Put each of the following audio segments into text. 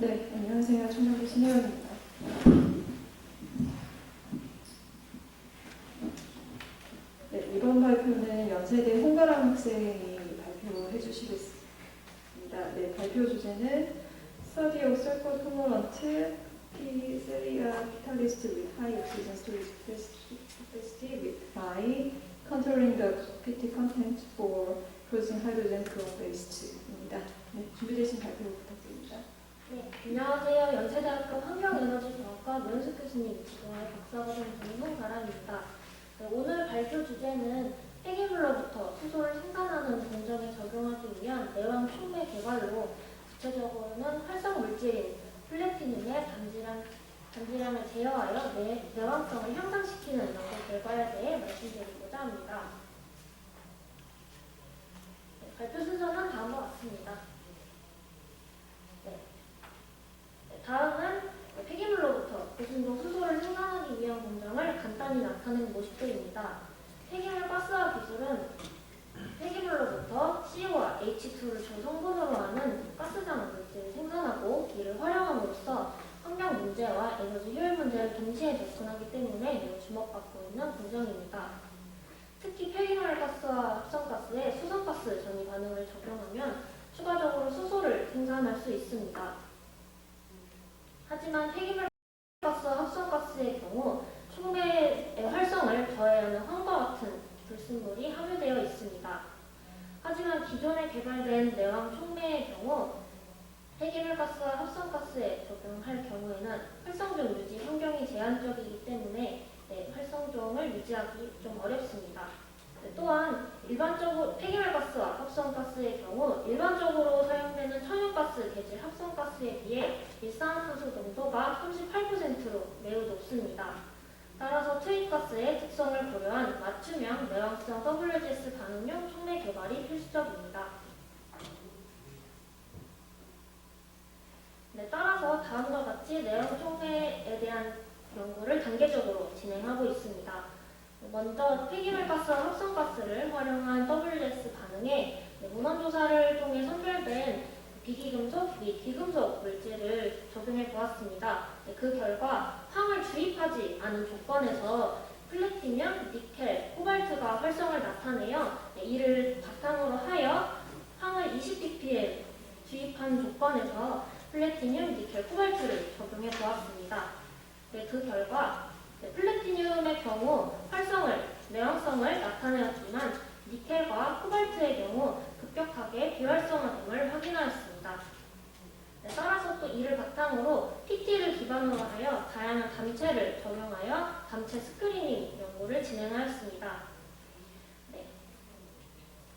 네, 안녕하세요. 총장부 신혜원입니다. 네, 이번 발표는 연세대 홍가람 학생이 발표해 주시겠습니다. 네, 발표 주제는 Study of Circle Tumulent P-Seria Catalyst with High Oxygen Storage Capacity with by Contouring the PT Content for Closing Hydrogen Peroxid입니다. 네, 준비되신 발표 부탁드립니다. 네, 안녕하세요. 연세대학교 환경에너지공학과 노현숙 교수님이시고요. 박사과정 중인 홍가람입니다. 네, 오늘 발표 주제는 폐기물로부터 수소를 생산하는 공정에 적용하기 위한 내왕 촉매 개발로 구체적으로는 활성 물질인 플래티늄의 단지량을 제어하여 내왕성을 향상시키는 연구 결과에 대해 말씀드리고자 합니다. 네, 발표 순서는 다음과 같습니다. 다음은 폐기물로부터 고순도 수소를 생산하기 위한 공정을 간단히 나타낸 모습들입니다. 폐기물 가스화 기술은 폐기물로부터 CO와 H2를 주성분으로 하는 가스장 물질을 생산하고 이를 활용함으로써 환경 문제와 에너지 효율 문제를 동시에 접근하기 때문에 매우 주목받고 있는 공정입니다. 특히 폐기물 가스와 합성가스에 수성가스 전이 반응을 적용하면 추가적으로 수소를 생산할 수 있습니다. 하지만 폐기물 가스와 합성가스의 경우 촉매의 활성을 저해하는 황과 같은 불순물이 함유되어 있습니다. 하지만 기존에 개발된 내왕 촉매의 경우 폐기물 가스와 합성가스에 적용할 경우에는 활성종 유지 환경이 제한적이기 때문에 활성종을 유지하기 좀 어렵습니다. 또한 일반적으로 폐기물 가스와 합성가스의 경우 일반적으로 사용되는 천연가스, 대질 합성가스에 비해 일산화탄소 농도가 38%로 매우 높습니다. 따라서 투입가스의 특성을 고려한 맞춤형 내왕성 WGS 반응용 촉매 개발이 필수적입니다. 따라서 다음과 같이 내왕 촉매에 대한 연구를 단계적으로 진행하고 있습니다. 먼저 폐기물 가스와 합성가스를 활용한 WGS 반응에 문헌조사를 통해 선별된 비기금속 및 비금속 물질을 적용해 보았습니다. 그 결과 황을 주입하지 않은 조건에서 플래티늄, 니켈, 코발트가 활성을 나타내어 이를 바탕으로 하여 황을 20ppm 주입한 조건에서 플래티늄, 니켈, 코발트를 적용해 보았습니다. 그 결과 플래티늄의 경우 내왕성을 나타내었지만 니켈과 코발트의 경우 급격하게 비활성화됨을 확인하였습니다. 따라서 또 이를 바탕으로 PT를 기반으로 하여 다양한 담체를 적용하여 담체 스크리닝 연구를 진행하였습니다.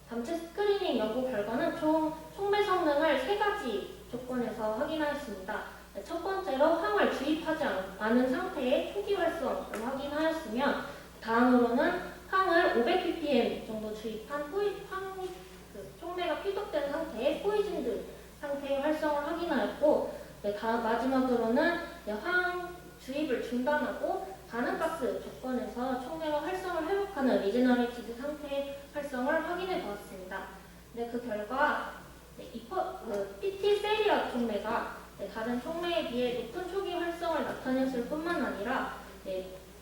담체 스크리닝 연구 결과는 총 촉매 성능을 3가지 조건에서 확인하였습니다. 첫 번째로 황을 주입하지 않은 상태의 초기 활성을 확인하였으며 다음으로는 황을 500ppm 정도 주입한 촉매가 피독된 상태의 포이즌드 상태의 활성을 확인하였고 마지막으로는 황 주입을 중단하고 가능가스 조건에서 촉매가 활성을 회복하는 리제너레이티드 상태의 활성을 확인해 보았습니다. 그 결과 PT 세리아 촉매가 다른 촉매에 비해 높은 초기 활성을 나타냈을 뿐만 아니라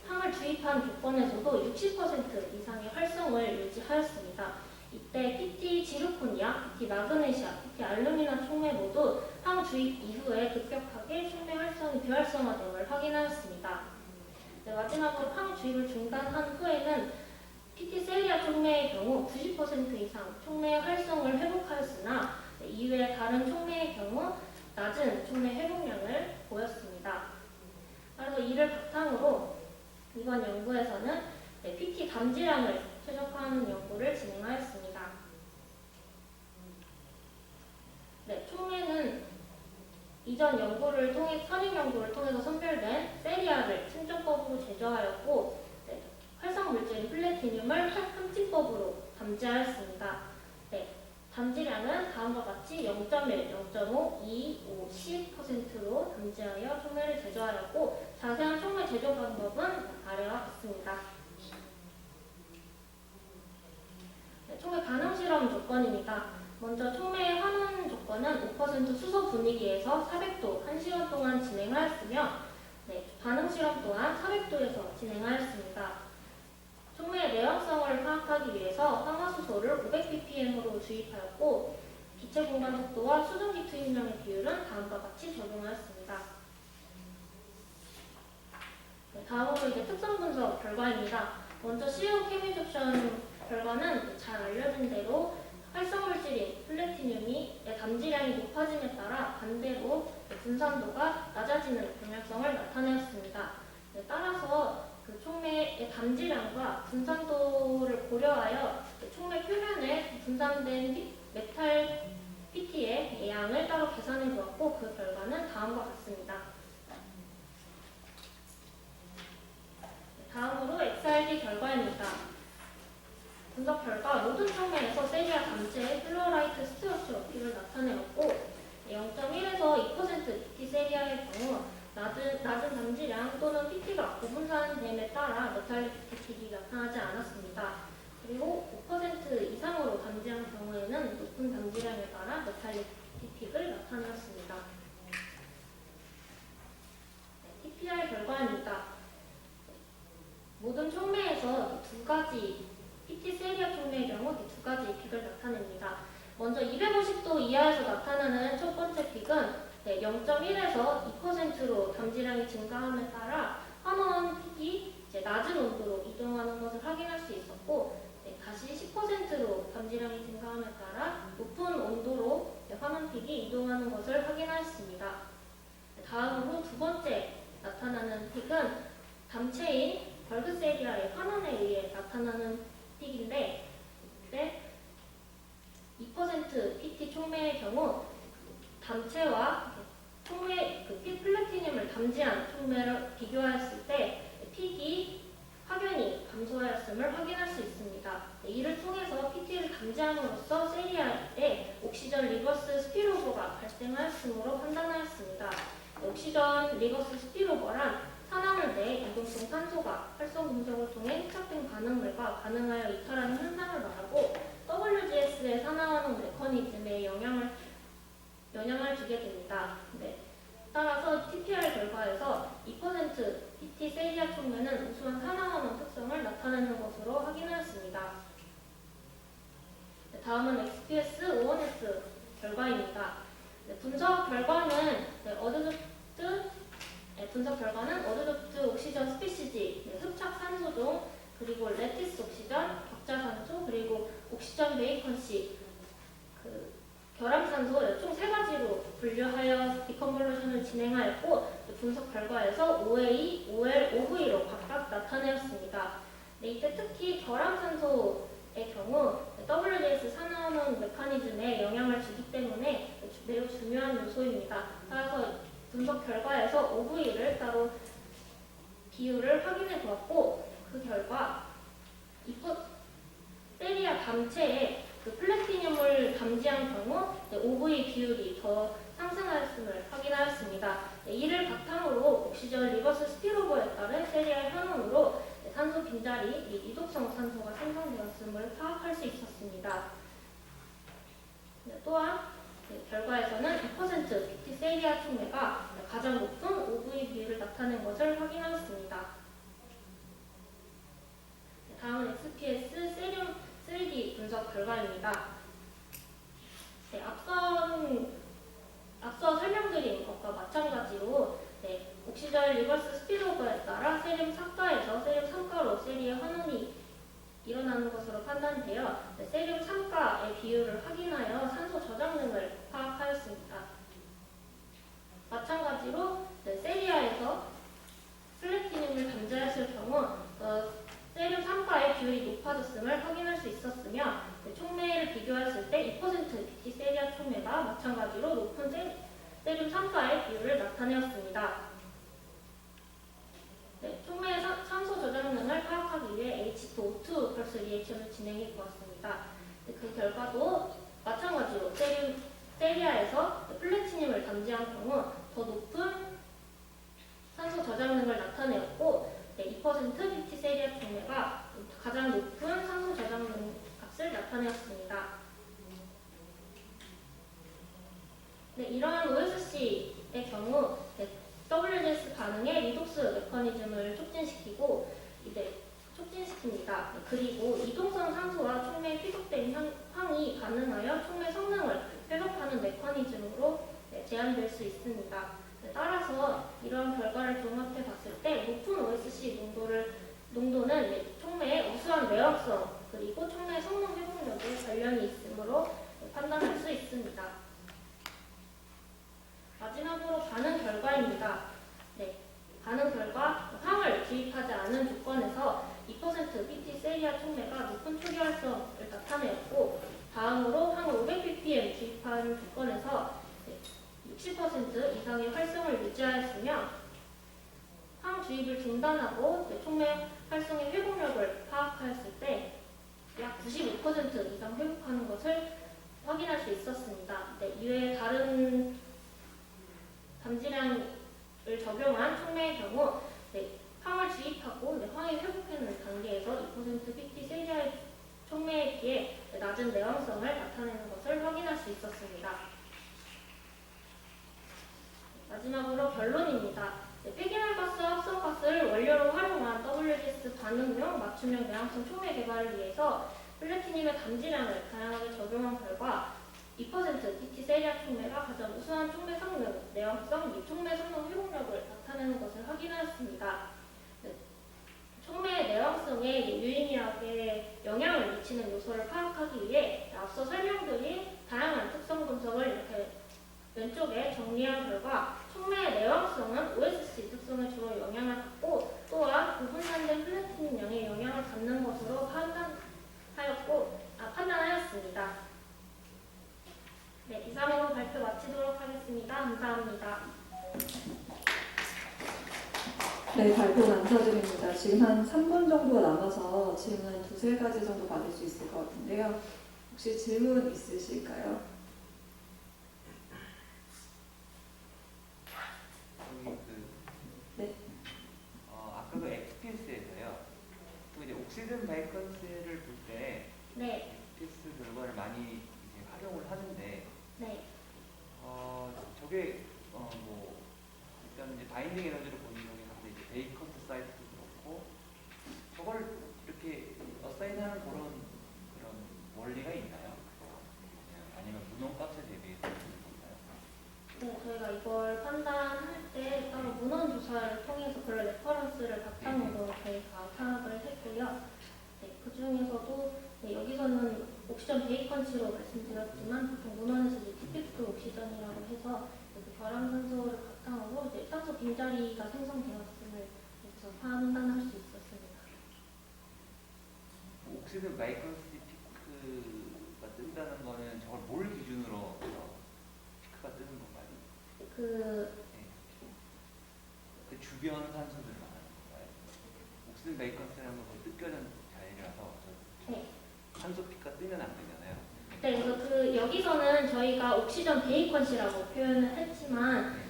황을 주입한 조건에서도 60% 이상의 활성을 유지하였습니다. 이때 PT 지르코니아, PT 마그네시아, PT 알루미나 촉매 모두 황 주입 이후에 급격하게 촉매 활성이 비활성화됨을 확인하였습니다. 마지막으로 황 주입을 중단한 후에는 PT 셀리아 촉매의 경우 90% 이상 촉매의 활성을 회복하였으나 이외의 다른 촉매의 경우 낮은 촉매 회복량을 보였습니다. 그래서 이를 바탕으로 이번 연구에서는 PT 담지량을 최적화하는 연구를 진행하였습니다. 촉매는 이전 연구를 통해 선임 연구를 통해서 선별된 세리아를 침전법으로 제조하였고 활성 물질인 플래티늄을 함진법으로 담지하였습니다. 담지량은 다음과 같이 0.1, 0.5, 2, 5, 10%로 담지하여 촉매를 제조하였고 자세한 촉매 제조 방법은 아래와 같습니다. 촉매 가능 실험 조건입니다. 먼저 촉매의 환원 조건은 5% 수소 분위기에서 400도 1시간 동안 진행하였으며 반응 실험 또한 400도에서 진행하였습니다. 촉매의 내왕성을 파악하기 위해서 황화수소를 500ppm으로 주입하였고 기체 공간 속도와 수증기 투입량의 비율은 다음과 같이 적용하였습니다. 다음으로 이제 특성 분석 결과입니다. 먼저 CO 케미적션 결과는 잘 알려진 대로 활성물질인 플래티늄이 담지량이 높아짐에 따라 반대로 분산도가 낮아지는 경향성을 나타내었습니다. 따라서 그 촉매의 담지량과 분산도를 고려하여 촉매 표면에 분산된 메탈 PT의 양을 따로 계산해 보았고 그 결과는 다음과 같습니다. 다음으로 XRD 결과입니다. 분석 결과 모든 촉매에서 세리아 단체의 플로라이트 스트럭처 어필을 나타내었고 0.1에서 2% PT 세리아의 경우 낮은 담지량 또는 PT가 고분산됨에 따라 메탈릭 PT이 나타나지 않았습니다. 그리고 5% 이상으로 담지한 경우에는 높은 담지량에 따라 메탈릭 PT를 나타내었습니다. TPR 결과입니다. 모든 촉매에서 두 가지 PT 세리아 촉매의 경우 두 가지 픽을 나타냅니다. 먼저 250도 이하에서 나타나는 첫 번째 픽은 0.1에서 2%로 담지량이 증가함에 따라 환원 픽이 낮은 온도로 이동하는 것을 확인할 수 있었고 다시 10%로 담지량이 증가함에 따라 높은 온도로 환원 픽이 이동하는 것을 확인하였습니다. 다음으로 두 번째 나타나는 픽은 담체인 벌그세리아의 환원에 의해 나타나는 픽인데 2% PT 촉매의 경우 담체와 촉매 플래티늄을 담지한 촉매를 비교하였을 때 픽이 확연히 감소하였음을 확인할 수 있습니다. 이를 통해서 PT를 담지함으로써 세리아에 옥시전 리버스 스피로버가 발생하였으므로 판단하였습니다. 옥시전 리버스 스피로버란 산화물 내 이동성 산소가 활성 분석을 통해 흡착된 반응물과 반응하여 이탈하는 현상을 말하고 WGS의 산화환원 메커니즘에 영향을 주게 됩니다. 따라서 TPR 결과에서 2% PT 세리아 촉매는 우수한 산화환원 특성을 나타내는 것으로 확인하였습니다. 다음은 XPS O1S 결과입니다. 분석 결과는 어드조트 옥시전 스피시지, 흡착 산소종, 그리고 레티스 옥시전, 격자산소, 그리고 옥시전 베이컨시, 결함산소 총 3가지로 분류하여 디컨볼루션을 진행하였고 분석 결과에서 OA, OL, OV로 각각 나타내었습니다. 이때 특히 결함산소의 경우 WGS 산화환원 메커니즘에 영향을 주기 때문에 매우 중요한 요소입니다. 따라서 분석 결과에서 OV를 따로 비율을 확인해 보았고 그 결과 세리아 담체에 플래티늄을 담지한 경우 OV 비율이 더 상승하였음을 확인하였습니다. 이를 바탕으로 옥시전 리버스 스피로버에 따른 세리아의 환원으로 산소 빈자리 및 이독성 산소가 생성되었음을 파악할 수 있었습니다. 또한 결과에서는 2% PT 세리아 촉매가 가장 높은 OV 비율을 나타낸 것을 확인하였습니다. 다음은 XPS 세륨 3D 분석 결과입니다. 앞서 설명드린 것과 마찬가지로 옥시전 리버스 스피로버에 따라 세륨 4가에서 세륨 3가로 세리의 환원이 일어나는 것으로 판단되어 세륨 3가의 비율을 확인하여 산소 저장능을 파악하였습니다. 마찬가지로 세리아에서 플래티늄을 담재했을 경우 세륨 3가의 비율이 높아졌음을 확인할 수 있었으며 촉매를 비교했을 때 2% PT 세리아 촉매가 마찬가지로 높은 세륨 3가의 비율을 나타내었습니다. 촉매의 산소 저장능을 파악하기 위해 H2O2 플러스 리액션을 진행해 보았습니다. 그 결과도 마찬가지로 세리아에서 플래티늄을 담지한 경우 더 높은 산소 저장능을 나타내었고 2% PT 세리아 촉매가 가장 높은 산소 저장능 값을 나타내었습니다. OSC의 경우 WGS 반응의 리독스 메커니즘을 촉진시키고 이제 촉진시킵니다. 그리고 이동성 산소와 촉매에 피속된 황이 반응하여 촉매 성능을 회복하는 메커니즘으로 제한될 수 있습니다. 따라서 이러한 결과를 종합해 봤을 때 높은 OSC 농도는 촉매의 우수한 내역성 그리고 촉매 성능 회복력에 관련이 있으므로 판단할 수 있습니다. 마지막으로 반응 결과입니다. 반응 결과 황을 주입하지 않은 조건에서 2% BT 세리아 촉매가 높은 초기 활성을 나타내었고 다음으로 황을 500ppm 주입한 조건에서 60% 이상의 활성을 유지하였으며 황 주입을 중단하고 촉매 활성의 회복력을 파악하였을 때 약 95% 이상 회복하는 것을 확인할 수 있었습니다. 이외에 다른 담지량을 적용한 촉매의 경우 황을 주입하고 황이 회복하는 단계에서 2% BT 세리아의 촉매에 비해 낮은 내왕성을 나타내는 것을 확인할 수 있었습니다. 마지막으로 결론입니다. 폐기물가스 합성가스를 원료로 활용한 WGS 반응용 맞춤형 내왕성 촉매 개발을 위해서 플래티늄의 담지량을 다양하게 적용한 결과 2% BT 세리아 촉매가 가장 우수한 촉매 성능, 내역성 및 촉매 성능 회복력을 나타내는 것을 확인하였습니다. 촉매의 내역성에 유의미하게 영향을 미치는 요소를 파악하기 위해 앞서 설명드린 다양한 특성 분석을 이렇게 왼쪽에 정리한 결과 촉매의 내역성은 OSC 특성에 주로 영향을 받고 또한 부분산된 플래티늄 양에 영향을 받는 것으로 판단하였습니다. 이상으로 발표 마치도록 하겠습니다. 감사합니다. 네, 발표 감사드립니다. 지금 한 3분 정도 남아서 질문 한 두세 가지 정도 받을 수 있을 것 같은데요. 혹시 질문 있으실까요? 네. 아까 그 XPS에서요. 또 이제 옥시즌 바이컨스를 볼 때 XPS 결과를 많이 이제 활용을 하는데 저게 뭐 일단 이제 바인딩 에너지를 보는 쪽에서 이제 베이컨스 사이트도 그렇고 저걸 이렇게 어사인하는 그런 원리가 있나요? 아니면 문헌 값에 대비해서 있나요? 저희가 이걸 판단할 때 따로 문헌 조사를 통해서 그런 레퍼런스를 바탕으로 저희가 파악을 했고요. 그 중에서도 여기서는 옥시전 베이컨시로 말씀드렸지만 보통 문헌에서 디펙트 옥시전이라고 해서 결함산소를 바탕으로 산소 빈자리가 생성되었음을 판단할 수 있었습니다. 옥시즌 바이컨스 피크가 뜬다는 거는 저걸 뭘 기준으로 피크가 뜨는 건가요? 그 주변 산소들 말하는 건가요? 옥시즌 베이컨스라는 건 뜯겨는 자리라서 산소 피크가 뜨면 안 되잖아요. 그래서 여기서는 저희가 옥시전 베이컨시라고 표현을 했지만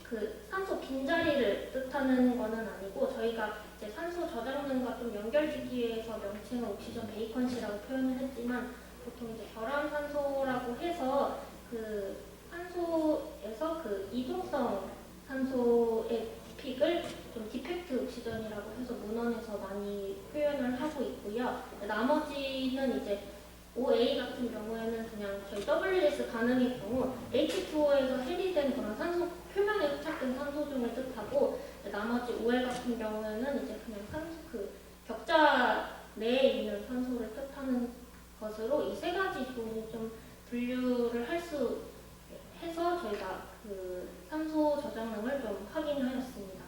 그 산소 빈자리를 뜻하는 거는 아니고 저희가 이제 산소 저장능과 좀 연결짓기 위해서 명칭을 옥시전 베이컨시라고 표현을 했지만 보통 이제 결함산소라고 해서 그 산소에서 그 이동성 산소의 픽을 좀 디펙트 옥시전이라고 해서 문헌에서 많이 표현을 하고 있고요. 나머지는 이제 OA 같은 경우에는 그냥 저희 WGS 반응의 경우 H2O에서 해리된 그런 산소 표면에付착된 산소중을 뜻하고 나머지 OL 같은 경우에는 이제 그냥 산소 그 격자 내에 있는 산소를 뜻하는 것으로 이 세 가지 종이 좀 분류를 해서 저희가 그 산소 저장량을 좀 확인하였습니다.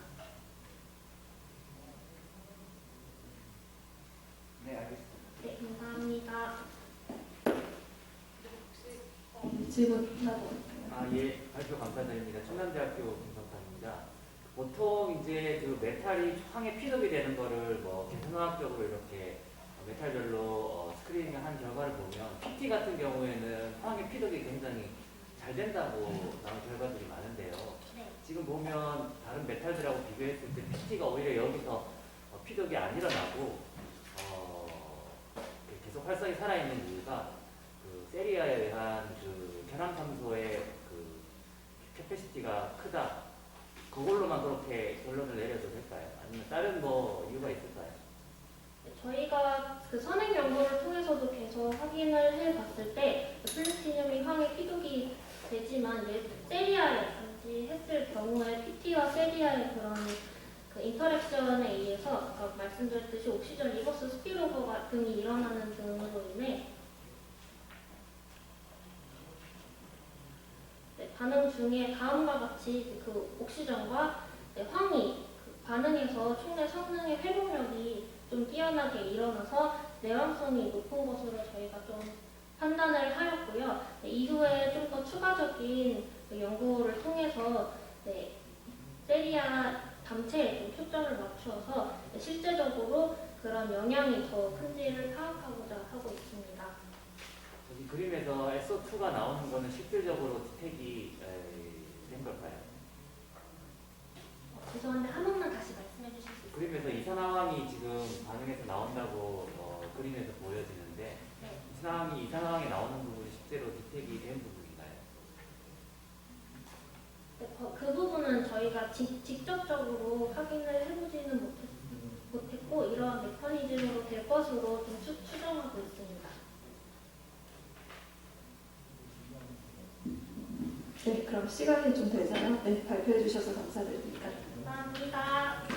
네, 알겠습니다. 네, 감사합니다. 질문 하나도. 예, 발표 감사드립니다. 청남대학교 김성탄입니다. 보통 이제 그 메탈이 황에 피덕이 되는 거를 뭐 계산학적으로 이렇게 메탈별로 스크리닝 한 결과를 보면 PT 같은 경우에는 황의 피덕이 굉장히 잘 된다고 나온 결과들이 많은데요. 지금 보면 다른 메탈들하고 비교했을 때 PT가 오히려 여기서 피덕이 안 일어나고 계속 활성이 살아있는 이유가 그 세리아에 의한 그 결함산소의 그 캐패시티가 크다. 그걸로만 그렇게 결론을 내려도 될까요? 아니면 다른 뭐 이유가 있을까요? 저희가 그 선행 연구를 통해서도 계속 확인을 해봤을 때 플루티늄이 황의 피독이 되지만 세리아에 감지했을 경우에 PT와 세리아의 그런 그 인터랙션에 의해서 아까 말씀드렸듯이 옥시전 리버스 스피로버 등이 일어나는 등으로 인해 반응 중에 다음과 같이 그 옥시전과 황이 그 반응해서 촉내 성능의 회복력이 좀 뛰어나게 일어나서 내왕성이 높은 것으로 저희가 좀 판단을 하였고요. 이후에 좀 더 추가적인 그 연구를 통해서 세리아 담체에 좀 초점을 맞추어서 실제적으로 그런 영향이 더 큰지를 파악하고자 하고 있습니다. 저기 그림에서 SO2가 나오는 거는 실질적으로 디텍이 된 걸까요? 죄송한데 한 번만 다시 말씀해 주실 수 있을까요? 그림에서 이산화황이 지금 반응해서 나온다고 그림에서 보여지는데 네. 이산화황이 나오는 부분이 실제로 디텍이 된 부분인가요? 그 부분은 저희가 직접적으로 확인을 해보지는 못했고 이러한 메커니즘으로 될 것으로 좀 추정하고 있습니다. 네, 그럼 시간이 좀 되잖아요. 네, 발표해 주셔서 감사드립니다. 감사합니다.